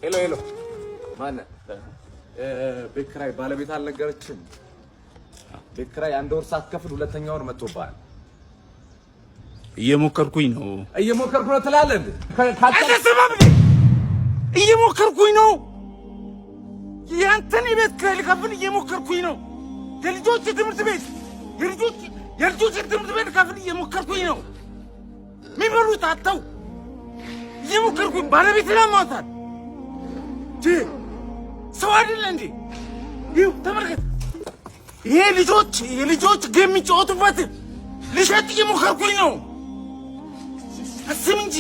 ሄሎ ማን ቤት ኪራይ ባለቤት አልነገረችም? ቤት ኪራይ አንድ ወር ሳትከፍል ሁለተኛ ወር መጥቶብሃል። እየሞከርኩኝ ነው ትላለህ እንዴ? እየሞከርኩኝ ነው። ያንተን የቤት ኪራይ ልከፍል እየሞከርኩኝ ነው። የልጆች ትምህርት ቤት ልከፍል እየሞከርኩኝ ነው። የሚበሉት አጥተው እየሞከርኩኝ ባለቤት ለማውጣት ሰው አይደለ እንዴ? ይኸው ተመልከት። ይሄ የልጆች ጌም የሚጫወቱበት ልሸጥ እየሞከርኩኝ ነው። አስብ እንጂ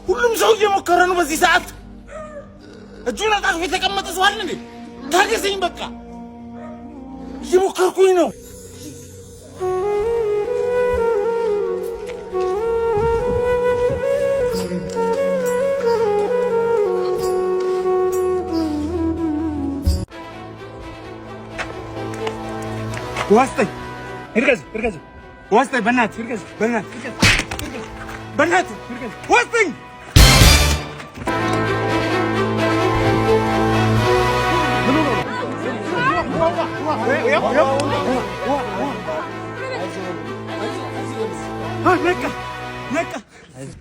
ሁሉም ሰው እየሞከረ ነው በዚህ ሰዓት። እጁን አጣጥፎ የተቀመጠ ሰው አለ እንዴ? ታገሰኝ በቃ እየሞከርኩኝ ነው። ዋስጠኝ እርገዝ ዋስጠኝ በእናትህ እርገዝ ዋስጠኝ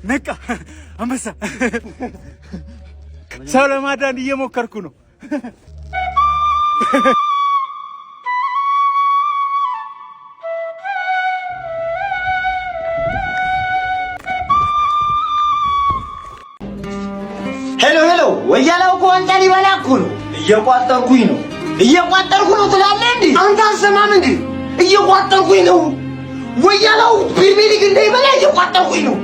ነቃ አንበሳ ሰው ለማዳን እየሞከርኩ ነው። ሄሎ ወያላው እኮ አንተን ሊበላ እኮ ነው። እየቋጠርኩ ነው ትላለህ እንዴ? አንተ አሰማም እንዴ? እየቋጠርኩኝ ነው። ወያላው ፕሪሚየር ሊግ እንዳይበላ እየቋጠርኩኝ ነው።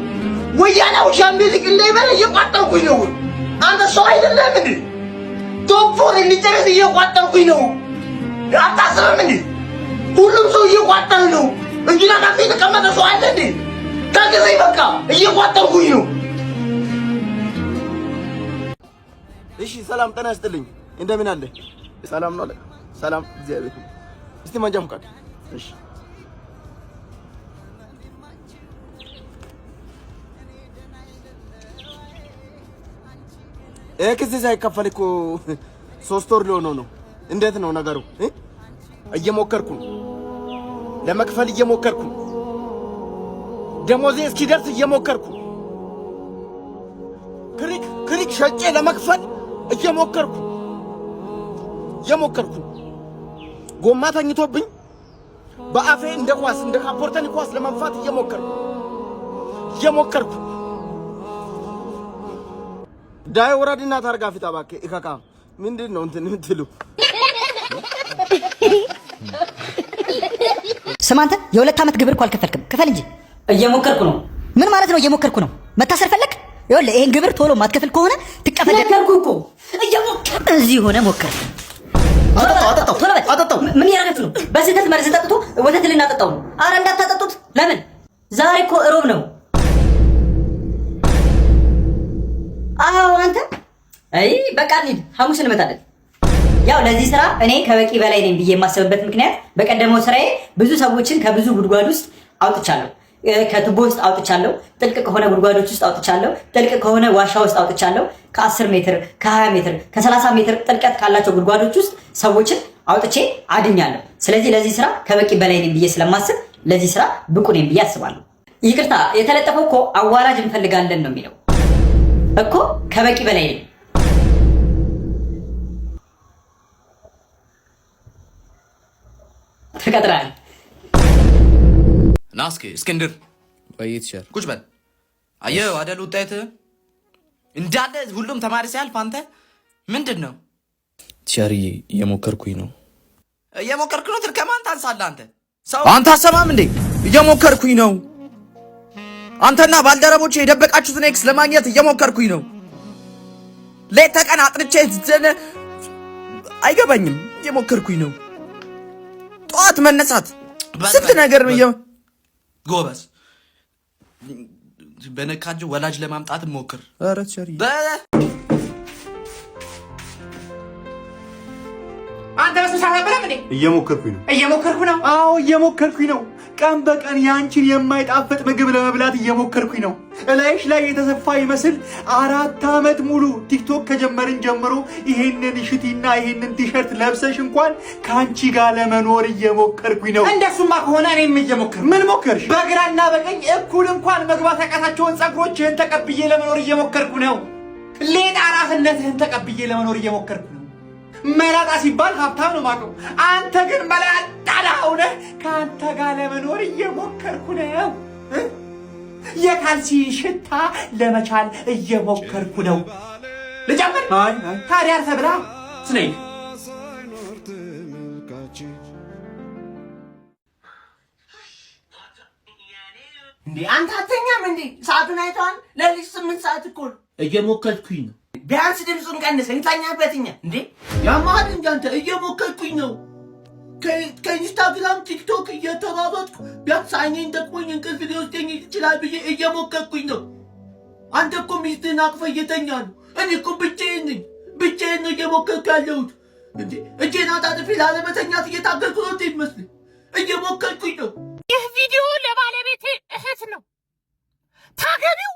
ወያላው ሻምፒዮንስ ሊግ እንዳይበላ እየቋጠርኩኝ ነው። አንተ ሰው አይደለም እንዴ? ቶፕ ፎር እንዲጨርስ እየቋጠርኩኝ ነው። አታስብም እንዴ? ሁሉም ሰው እየቋጠረ ነው እንጂ ለካፌ የተቀመጠ ሰው አለ እንዴ? ታገዘኝ በቃ እየቋጠርኩኝ ነው። እሺ ሰላም ጤና ይስጥልኝ። እንደምን አለ? ሰላም ነው አለ። ሰላም እግዚአብሔር። እስቲ መንጃ ፈቃድ። እሺ ክስ ሳይከፈል እኮ 3 ወር ሊሆነው ነው። እንዴት ነው ነገሩ? እየሞከርኩ ነው ለመክፈል እየሞከርኩ ደሞዜ እስኪደርስ እየሞከርኩ ክሪክ ሸጬ ለመክፈል እየሞከርኩ ጎማ ተኝቶብኝ በአፌ እንደ ካፖርተን ኳስ ለመንፋት እየሞከርኩ ዳይ ወራዲና ታርጋ ፊት አባከ ኢካካ ምንድነው እንትን እንትሉ ስማንተ የ2 ዓመት ግብር እኮ አልከፈልክም። ክፈል እንጂ። እየሞከርኩ ነው። ምን ማለት ነው እየሞከርኩ ነው? መታሰር ፈለክ? ይኸውልህ ይሄን ግብር ቶሎ ማትከፍል ከሆነ ትቀፈደልኩ እኮ እየሞከርኩ እዚህ ሆነ ሞከር። አጠጣው ምን ያረጋችሁ ነው? በስህተት መርዝ ጠጥቶ ወተት ልናጠጣው ነው። ኧረ እንዳታጠጡት። ለምን? ዛሬ እኮ እሮብ ነው። አዎ አንተ በቃ እንሂድ፣ ሐሙስ እንመጣለን። ያው ለዚህ ስራ እኔ ከበቂ በላይ ነኝ ብዬ የማስብበት ምክንያት በቀደመው ስራዬ ብዙ ሰዎችን ከብዙ ጉድጓድ ውስጥ አውጥቻለሁ። ከቱቦ ውስጥ አውጥቻለሁ። ጥልቅ ከሆነ ጉድጓዶች ውስጥ አውጥቻለሁ። ጥልቅ ከሆነ ዋሻ ውስጥ አውጥቻለሁ። ከ10 ሜትር፣ ከ20 ሜትር፣ ከ30 ሜትር ጥልቀት ካላቸው ጉድጓዶች ውስጥ ሰዎችን አውጥቼ አድኛለሁ። ስለዚህ ለዚህ ስራ ከበቂ በላይ ነኝ ብዬ ስለማስብ ለዚህ ስራ ብቁ ነኝ ብዬ አስባለሁ። ይቅርታ የተለጠፈው እኮ አዋላጅ እንፈልጋለን ነው የሚለው እኮ። ከበቂ በላይ ነኝ። ተቀጥራል። ናስኪ እስክንድር ወይት ሸር ቁጭ በል። አየው አይደል ውጤት እንዳለ ሁሉም ተማሪ ሲያልፍ አንተ ምንድነው? ቸርዬ እየሞከርኩኝ ነው። ከማን ታንሳለህ አንተ? አንተ አሰማም እንዴ? እየሞከርኩኝ ነው። አንተና ባልደረቦቼ የደበቃችሁትን ኤክስ ለማግኘት እየሞከርኩኝ ነው። ሌት ተቀን አጥንቼ አይገባኝም። እየሞከርኩኝ ነው። ጠዋት መነሳት ስንት ነገር ነው። ጎበዝ በነካጀው ወላጅ ለማምጣት ሞክር። ኧረ ቸርዬ አንተ በስንት ሰዓት ነበር እንዴ? እየሞከርኩኝ ነው። አዎ እየሞከርኩኝ ነው። ቀን በቀን ያንቺን የማይጣፍጥ ምግብ ለመብላት እየሞከርኩኝ ነው። እላይሽ ላይ የተሰፋ ይመስል 4 ዓመት ሙሉ ቲክቶክ ከጀመርን ጀምሮ ይሄንን ሽቲና ይሄንን ቲሸርት ለብሰሽ እንኳን ካንቺ ጋር ለመኖር እየሞከርኩኝ ነው። እንደሱማ ከሆነ እኔም እየሞከርኩ። ምን ሞከርሽ? በግራና በቀኝ እኩል እንኳን መግባት ያቃታቸውን ጸጉሮችህን ተቀብዬ ለመኖር እየሞከርኩ ነው። ሌጣ ራስነትህን ተቀብዬ ለመኖር እየሞከርኩ ነው። መላጣ ሲባል ሀብታም ነው ማቀው። አንተ ግን መላጣ ሆነህ ከአንተ ጋር ለመኖር እየሞከርኩ ነው። የካልሲ ሽታ ለመቻል እየሞከርኩ ነው። ልጀምር? ታዲያ አርፈህ ብላ ስነይ እንዴ አንተ አተኛም እንዴ? ሰዓቱን አይተዋል? ለሊት 8 ሰዓት እኮ ነው። እየሞከርኩኝ ነው። ቢያንስ ድምፁን ቀንስ። እንተኛበትኛ እንዴ ያማል እንጂ አንተ እየሞከርኩኝ ነው። ከኢንስታግራም ቲክቶክ እየተሯሯጥኩ ቢያንስ አይኔን ደክሞኝ እንቅልፍ ሊወስደኝ ይችላል ብዬ እየሞከርኩኝ ነው። አንተ እኮ ሚስትህን አቅፈህ እየተኛ ነው። እኔ እኮ ብቻዬን ነኝ። ብቻዬን ነው እየሞከርኩ ያለሁት። እንዴ እጄን አጣጥፌ ላለመተኛት እየታገልኩ ነው እንዴ ይመስል እየሞከርኩኝ ነው። ይህ ቪዲዮ ለባለቤቴ እህት ነው። ታገቢው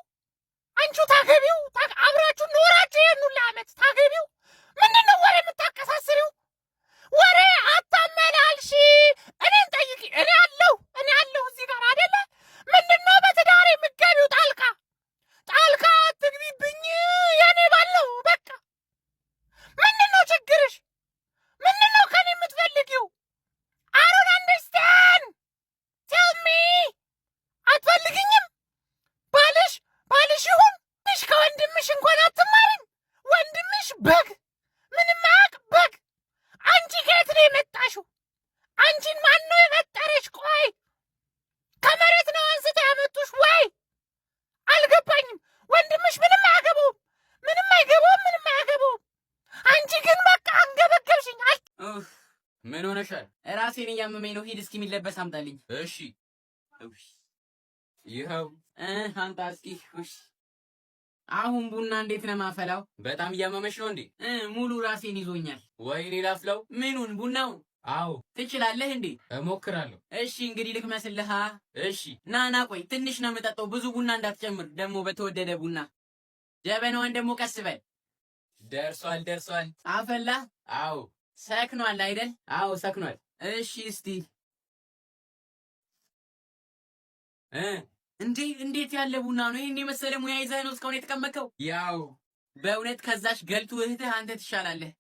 አንቺ ታገቢው አብራችሁ ኖራችሁ የኑላ ዓመት ታገቢው ምንድነው ወሬ የምታቀሳስሪው? ወሬ አታመላልሺ። እኔን ጠይቂ። እኔ አለሁ እዚህ ጋር አይደለ? ምንድነው በትዳር የምትገቢው ጣልቃ አትግቢብኝ። የኔ ባለው በቃ ምንድነው ችግርሽ? ምንድነው ከኔ የምትፈልጊው? I don't understand. Tell me. አትፈልግኝም? ባልሽ ይሁን ትንሽ ከወንድምሽ እንኳን አትማሪም? ወንድምሽ በግ ምንም አያውቅ በግ። አንቺ ከየት ነው የመጣሽው? አንቺን ማን ነው የፈጠረሽ? ቆይ ከመሬት ነው አንስተው ያመጡሽ ወይ? አልገባኝም። ወንድምሽ ምንም አያገባውም። አንቺ ግን በቃ አንገበገብሽኝ። ምን ሆነሻል? ራሴን እያመመኝ ነው። ሂድ እስኪ የሚለበስ አምጣልኝ። እሺ ይኸው አምጣ እስኪ። አሁን ቡና እንዴት ነው ማፈላው? በጣም እያመመሽ ነው እንዴ? ሙሉ ራሴን ይዞኛል። ወይኔ ላፍላው። ምኑን? ቡናው? አዎ። ትችላለህ እንዴ? እሞክራለሁ። እሺ እንግዲህ ልክመስልሃ። እሺ ና ቆይ ትንሽ ነው የምጠጣው፣ ብዙ ቡና እንዳትጨምር። ደግሞ በተወደደ ቡና። ጀበናዋን ደግሞ ቀስ በል። ደርሷል። አፈላ? አዎ። ሰክኗል አይደል? አዎ ሰክኗል። እሺ እስቲ እንዴት ያለ ቡና ነው? ይሄን የመሰለ ሙያ ይዘህ ነው እስካሁን የተቀመጥከው? ያው በእውነት ከዛሽ ገልቱ እህትህ አንተ ትሻላለህ።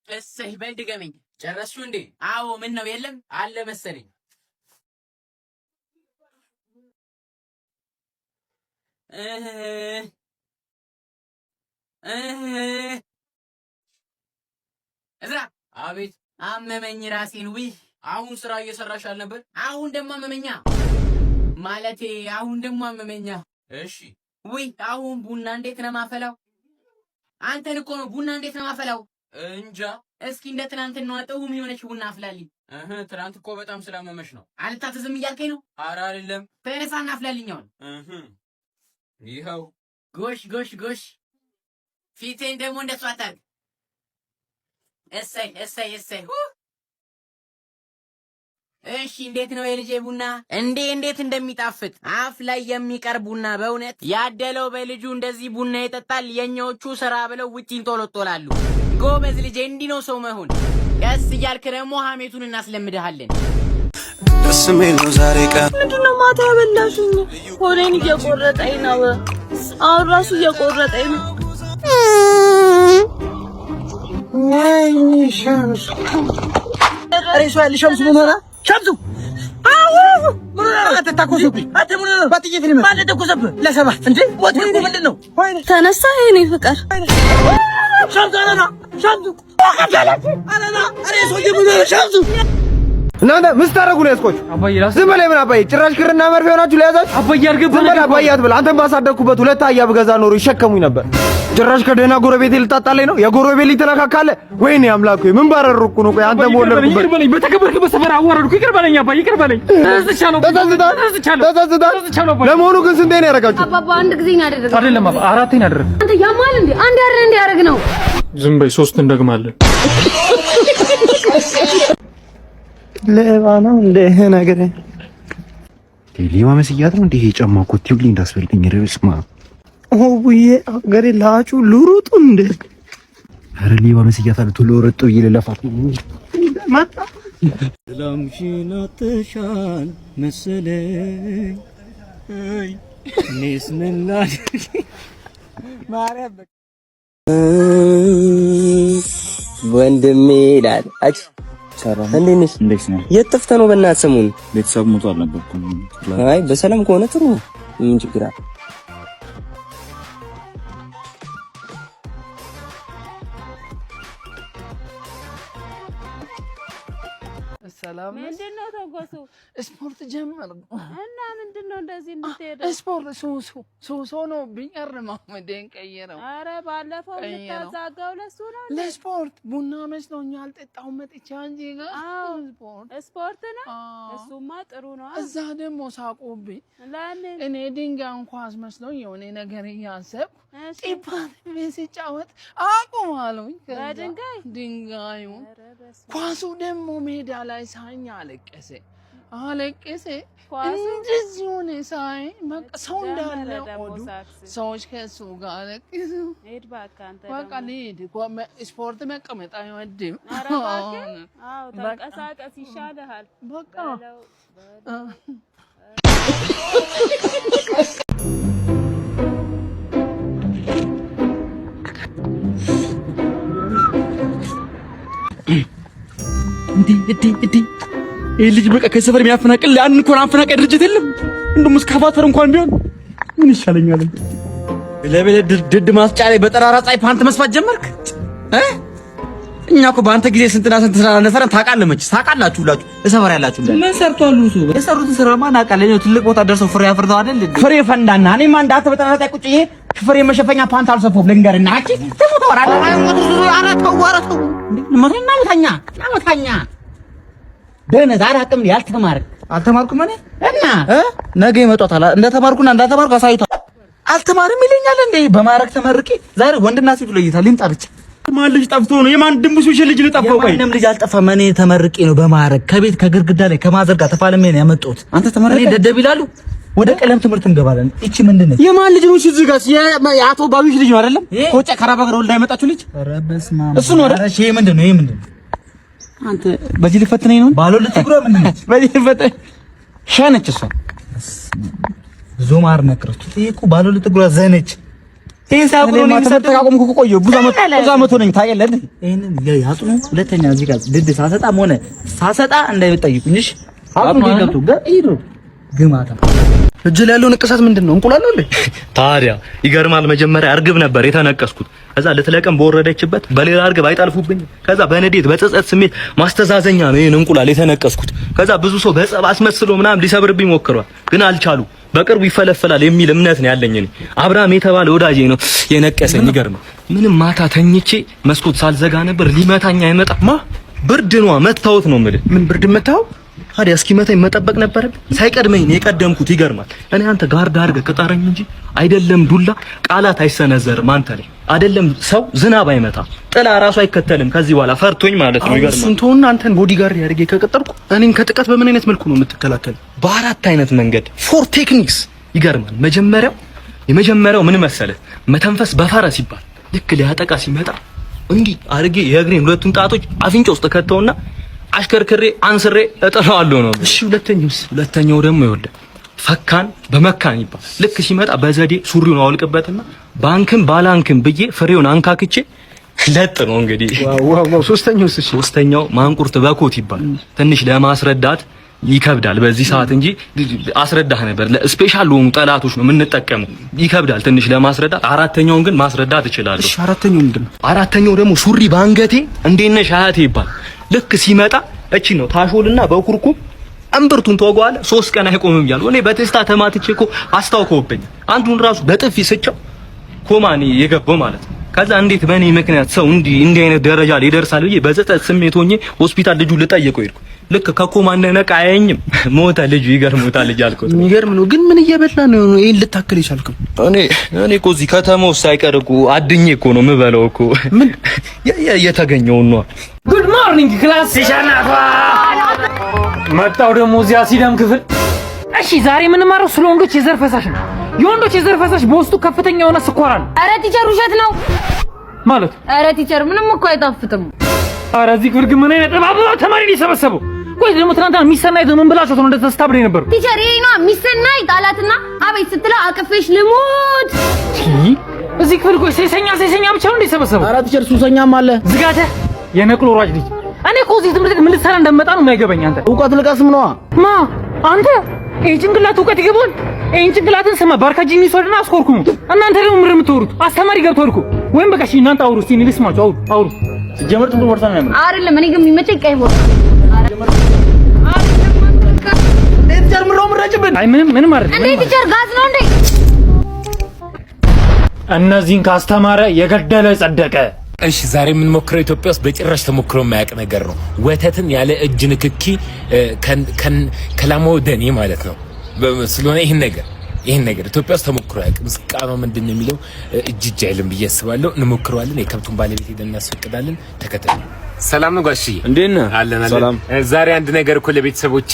እሰይ በል ድገመኝ። ጨረስሽው እንዴ? አዎ። ምን ነው የለም አለ መሰለኝ። እዝራ። አቤት። አመመኝ ራሴን። ውይ አሁን ስራ እየሰራሽ አልነበር? አሁን ደግሞ አመመኛ ማለቴ አሁን ደግሞ አመመኛ። እሺ ውይ አሁን ቡና እንዴት ነው ማፈላው? አንተን እኮ ነው ቡና እንዴት ነው ማፈላው? እንጃ። እስኪ እንደ ትናንትናው ጥውም የሆነች ቡና አፍላልኝ። ትናንት እኮ በጣም ስላመመሽ ነው። አልታዘዝም እያልከኝ ነው? ኧረ አይደለም። ተነሳና አፍላልኝ አሁን። ይኸው። ጎሽ። ፊቴን ደግሞ እንደሱ አታርግ። እሰይ። እሺ እንዴት ነው የልጄ ቡና? እንዴት እንደሚጣፍጥ አፍ ላይ የሚቀር ቡና። በእውነት ያደለው በልጁ እንደዚህ ቡና ይጠጣል። የኛዎቹ ስራ ብለው ውጪ እንጦለጦላሉ። ጎበዝ ልጄ፣ እንዲህ ነው ሰው መሆን። ቀስ እያልክ ደግሞ ሀሜቱን እናስለምድሃለን። ደስ የሚለው ዛሬ ቀን ምንድነው? ማታ ያበላሽኝ ሆዴን እየቆረጠኝ ነው። አሁን ራሱ እየቆረጠኝ ነው። ሸምሱ ምን ሆነ? ሸምሱ ተነሳ። የኔ ፍቅር እናንተ ምን ስታረጉ ነው ያስቆችሁ? ዝም በላይ ምን አባዬ፣ ጭራሽ ክርና መርፌ ሆናችሁ ለያዛችሁ። አባዬ አልገባኝ። አባዬ አትበል። አንተን ባሳደግኩበት 2 አህያ ብገዛ ኖሮ ይሸከሙኝ ነበር። ጭራሽ ከደህና ጎረቤቴ ልታጣለኝ ነው። የጎረቤት ልጅ ተነካካለ። ወይኔ አምላክ ሆይ ምን ባረርኩ ነው? ቆይ አንተ ወለድኩበት። ይቅር በለኝ፣ በተከበርክበት ሰፈር አዋረድኩ። ይቅር በለኝ አባዬ፣ ይቅር በለኝ። ተዘዝቻለሁ። ለመሆኑ ግን ስንቴ ነው ያደረጋችሁ? አባባ አንድ ጊዜ ነው ያደረገው። አይደለም አባ 4 ነው ያደረገው። አንተ ያማል እንዴ? አንድ ያደረገ እንዴ ያደረግ ነው። ዝም በይ፣ 3 እንደግማለን። ሌባ ነው እንደ ነገር ሌባ መስያት ነው እንዴ? ጫማ ኮቴው ልኝ እንዳስፈልኝ ረስማ ኦቡዬ አገሬ ላጩ ሉሩጡ እንደ አረ ሌባ መስያት አለ ቶሎ ወረጥ ይለለፋት ማጣ ሰላምሽን አጥሻል መሰለኝ አይ ነስነላሽ ማርያም ወንድሜ ይላል አጭ ሰላም እንዴት ነህ? የት ጠፍተህ ነው? በእናትህ ሰሞኑን ቤተሰብ ሞቷል ነበርኩ። አይ በሰላም ከሆነ ጥሩ ምን ችግር አለ? ሰላም ምንድነው? ተንኮሱ ስፖርት ጀመር እና ምንድነው እንደዚህ እንድትሄድ? ስፖርት ሱሱ ነው ቢቀር ማመዴን ቀየረው። አረ ባለፈው ልታዛጋው ለሱ ነው ለስፖርት ቡና መስሎኛል ጠጣው መጥቻ እንጂ ጋር ስፖርት ነው እሱማ ጥሩ ነው። እዛ ደግሞ ሳቁብኝ። ለምን እኔ ድንጋይ እንኳን መስሎኝ የሆነ ነገር እያሰብኩ ጢፓት ሲጫወት አቁም አሉኝ። ድንጋዩ ኳሱ ደግሞ ሜዳ ላይ ሳኝ አለቀሰ እንደዚህ ሆነ ሳይ በቃ ሰው እንዳለ ሆዱ ሰዎች ከሱ ጋር አለቀሱ። በቃ ልሂድ ስፖርት መቀመጥ አይወድም። ተንቀሳቀስ ይሻልሃል በቃ እንዴ ይሄ ልጅ በቃ ከሰፈር የሚያፈናቅል ያን እንኳን አፈናቃይ ድርጅት የለም። እንደውም እስካቫተር እንኳን ቢሆን ምን ይሻለኛል? ለበለ ድድ ማስጫ ላይ በጠራራ ፀሐይ ፓንት መስፋት ጀመርክ? እኛ እኮ በአንተ ጊዜ ስንትና ስንት ስራ እንደሰራን ታውቃለህ። መች ታውቃላችሁ ሁላችሁ እሰፈር ያላችሁ እንዴ ምን ሰርቷል? እሱ የሰሩትን ስራማ እናውቃለን። ነው ትልቅ ቦታ ደርሰው ፍሬ አፍርተው አይደል? ፍሬ ፈንዳና እኔማ እንዳንተ በጠራራ ፀሐይ ቁጭ ይሄ ፍሬ መሸፈኛ ፓንት አልሰፋሁም። ልንገርና አቺ ተሞተወራላ አራተው ለመተኛ ደህና ዛራቅም አልተማርኩም እኔ እና ነገ ይመጣታል እንደተማርኩና እንዳልተማርኩ አሳይቷል። አልተማርም ይለኛል እንዴ በማረክ ተመርቄ ዛሬ ወንድና ሴት ለይታ ሊምጣ ብቻ ማን ልጅ ጠፍቶ ነው? የማን ድንቡሽ ልጅ ነው ጠፋው? ቆይ የማንም ልጅ አልጠፋም። እኔ ተመርቄ ነው በማረክ ከቤት ከግርግዳ ላይ ከማዘር ጋር ተፋልሜ ነው ያመጣሁት። አንተ ተመረቀ እኔ ደደብ ይላሉ። ወደ ቀለም ትምህርት እንገባለን። እቺ ምንድነው? የማን ልጅ ነው? እሺ እዚህ ጋር የአቶ ባቢሽ ልጅ ነው አይደለም? ኮጫ ከራባ ጋር ወልዳ ያመጣችሁ ልጅ ኧረ በስመ አብ እሱ ነው አይደል? እሺ ይሄ ምንድነው? አንተ በዚህ ልፈትነኝ ነው? ባለው ልትግሮ ምንድነው? በዚህ ልፈትነኝ ሻነች እሷ ዞማር ነክረች እኮ ባለው ልትግሮ ዘነች። ይሄ ሳይቆም ነው ተቃቆምኩ እኮ ቆየሁ ብዙ አመት ሆነኝ ታየለህ። ይሄንን ያጥኑ ሁለተኛ እዚህ ጋር ድድ ሳሰጣም ሆነ ሳሰጣ እንዳይጠይቁኝ እሺ። አጥኑ ይገብቱ ጋር ግማታ እጅ ላይ ያለው ንቅሳት ምንድነው? እንቁላል ነው እንዴ? ታዲያ ይገርማል። መጀመሪያ እርግብ ነበር የተነቀስኩት። ከዛ ልትለቀም በወረደችበት በሌላ እርግብ አይጣልፉብኝ። ከዛ በንዴት በጸጸት ስሜት ማስተዛዘኛ ነው ይሄን እንቁላል የተነቀስኩት። ከዛ ብዙ ሰው በጸብ አስመስሎ ምናምን ሊሰብርብኝ ሞክሯል፣ ግን አልቻሉ። በቅርቡ ይፈለፈላል የሚል እምነት ነው ያለኝ እኔ። አብርሃም የተባለ ወዳጄ ነው የነቀሰኝ። ይገርማል። ምንም ማታ ተኝቼ መስኮት ሳልዘጋ ነበር ሊመታኝ አይመጣማ። ብርድ ነው መታወት ነው የምልህ። ምን ብርድ መታው? ታዲያ እስኪመታኝ መጠበቅ ነበረብኝ። ሳይቀድመኝ ነው የቀደምኩት። ይገርማል። እኔ አንተ ጋርድ አድርገህ ቅጠረኝ እንጂ አይደለም ዱላ ቃላት አይሰነዘርም አንተ ላይ አይደለም ሰው ዝናብ አይመታ ጥላ ራሱ አይከተልም ከዚህ በኋላ ፈርቶኝ ማለት ነው። ይገርማል። ስንቶና አንተን ቦዲጋርድ ያድርጌ ከቀጠርኩ እኔን ከጥቃት በምን አይነት መልኩ ነው የምትከላከል? በአራት አይነት መንገድ ፎር ቴክኒክስ። ይገርማል። የመጀመሪያው ምን መሰለህ? መተንፈስ በፈረስ ይባል። ልክ ሊያጠቃ ሲመጣ እንዲህ አድርጌ የእግሬን ሁለቱን ጣቶች አፍንጫ ውስጥ ከተውና አሽከርክሬ አንስሬ እጥለዋለሁ ነው። እሺ ሁለተኛው ደግሞ ይኸውልህ ፈካን በመካን ይባል። ልክ ሲመጣ በዘዴ ሱሪውን አውልቅበትና ባንክም ባላንክም ብዬ ፍሬውን አንካክቼ ለጥ ነው እንግዲህ። ዋው ሶስተኛው ማንቁርት በኮት ይባል። ትንሽ ለማስረዳት ይከብዳል በዚህ ሰዓት እንጂ አስረዳህ ነበር። ለስፔሻል ለሆኑ ጠላቶች ነው የምንጠቀመው። ይከብዳል ትንሽ ለማስረዳት። አራተኛውን ግን ማስረዳት እችላለሁ። እሺ አራተኛው ምንድነው? አራተኛው ደግሞ ሱሪ ባንገቴ እንዴት ነሽ አያቴ ይባል። ልክ ሲመጣ እቺ ነው ታሾልና በኩርኩም እምብርቱን ተወጓለ። 3 ቀን አይቆምም ያለው እኔ በቴስታ ተማትቼ እኮ አስታውቀውብኝ። አንዱን ራሱ በጥፊ ስጨው ኮማኒ የገባው ማለት ነው። ከዛ እንዴት በእኔ ምክንያት ሰው እንዲህ አይነት ደረጃ ላይ ይደርሳል ብዬ በጸጸት ስሜት ሆኜ ሆስፒታል ልጁ ልጠየቀው ሄድኩ። ልክ ከኮማ እንደነቃ አየኝም ሞተ ልጁ። ይገርሞታል ልጅ አልኩት። የሚገርም ነው ግን ምን እየበላ ነው ይሄን ልታከል ይቻልከው? እኔ እኮ እዚህ ከተማው ሳይቀር እኮ አድኜ እኮ ነው የምበለው እኮ ምን የተገኘው ነው። ጉድ ሞርኒንግ ክላስ ሲሻናፋ መጣው ደግሞ እዚያ ሲደም ክፍል እሺ ዛሬ የምንማረው ስለ ወንዶች የዘር ፈሳሽ ነው። የወንዶች የዘር ፈሳሽ በውስጡ ከፍተኛ የሆነ ስኳር አለ። ኧረ ቲቸር ውሸት ነው ማለት። ኧረ ቲቸር ምንም እኮ አይጣፍጥም። ኧረ እዚህ ክፍል ግን ምን አይነት ባባ ተማሪ ነው የሰበሰበው? ቆይ ደግሞ ትናንትና ሚሰናይት ምን ብላችሁ ነው እንደተስታብሬ ነበር? ቲቸር ይሄ ነው ሚሰናይት አላትና አቤት ስትለው አቅፌሽ ልሙት። እዚህ ክፍል ቆይ ሴሰኛ ብቻ ነው እንደሰበሰበው? ኧረ ቲቸር ሱሰኛም አለ። ዝጋተ የነቅሎ ሯጅ ልጅ። እኔ እኮ እዚህ ትምህርት ቤት ምን ልትሰራ እንደመጣ ነው የማይገባኝ። አንተ እውቀት ልቀስም ነዋ። ማ አንተ ይሄ ጭንቅላት እውቀት ይገባል? ይሄን ጭንቅላትን ስማ ባርካጂ የሚወስድና አስኮርኩሙ። እናንተ ደግሞ ምር የምትወሩት አስተማሪ ገብቷል እኮ። ወይም በቃ እሺ እናንተ አውሩ እስቲ ልስማችሁ። አውሩ ጀመር ጥቁር ቦርሳ ነው ያመጣው አይደለም። እኔ ግን የሚመቸኝ ቀይ ቦርሳ። ቲቸር ምሮ ምረጭብን። አይ ምንም አይደለም። እንዴ ቲቸር ጋዝ ነው እንዴ? እነዚህን ካስተማረ የገደለ ጸደቀ። እሺ ዛሬ የምንሞክረው ኢትዮጵያ ውስጥ በጭራሽ ተሞክሮ የማያውቅ ነገር ነው። ወተትን ያለ እጅ ንክኪ ከላሞ ደኔ ማለት ነው። ስለሆነ ይሄን ነገር ኢትዮጵያ ውስጥ ተሞክሮ አያውቅም። ምስቃኑ ምንድነው የሚለው እጅ አይልም ብዬ አስባለሁ። እንሞክረዋለን። የከብቱን ባለቤት ሄደን እናስፈቅዳለን። ተከተሉ። ሰላም ነው ጋሺ? እንዴት ነህ? አለን። ዛሬ አንድ ነገር እኮ ለቤተሰቦቼ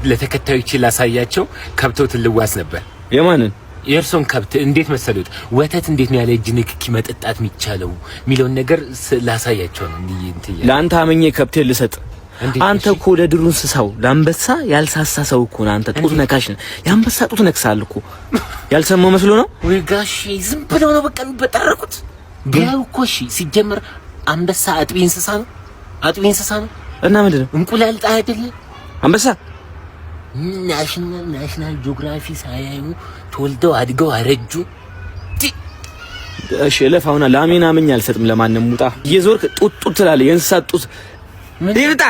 ለተከታዮቼ ላሳያቸው ከብቶትን ልዋስ ነበር። የማንን? የእርሶን ከብት እንዴት መሰሉት? ወተት እንዴት ነው ያለ እጅ ንክኪ መጠጣት የሚቻለው የሚለውን ነገር ላሳያቸው ነው። ለአንተ አመኜ ከብቴን ልሰጥ። አንተ እኮ ለድሩ እንስሳው ለአንበሳ ያልሳሳ ሰው እኮ ነህ። አንተ ጡት ነካሽ ነህ። የአንበሳ ጡት ነክሳል እኮ። ያልሰማው መስሎ ነው ወይ ጋሼ? ዝም ብለው ነው በቃ የሚበጣረቁት። ቢያዩ እኮ እሺ፣ ሲጀመር አንበሳ አጥቢ እንስሳ ነው። እና ምንድን ነው እንቁላል ጣይ አይደለ አንበሳ? ናሽናል ጂኦግራፊ ሳያዩ ተወልደው አድገው አረጁ። እሺ ለፋውና ላሜና አመኝ አልሰጥም ለማንም። ውጣ እየዞርክ ጡት ትላለህ። የእንስሳት ጡት ይርጣ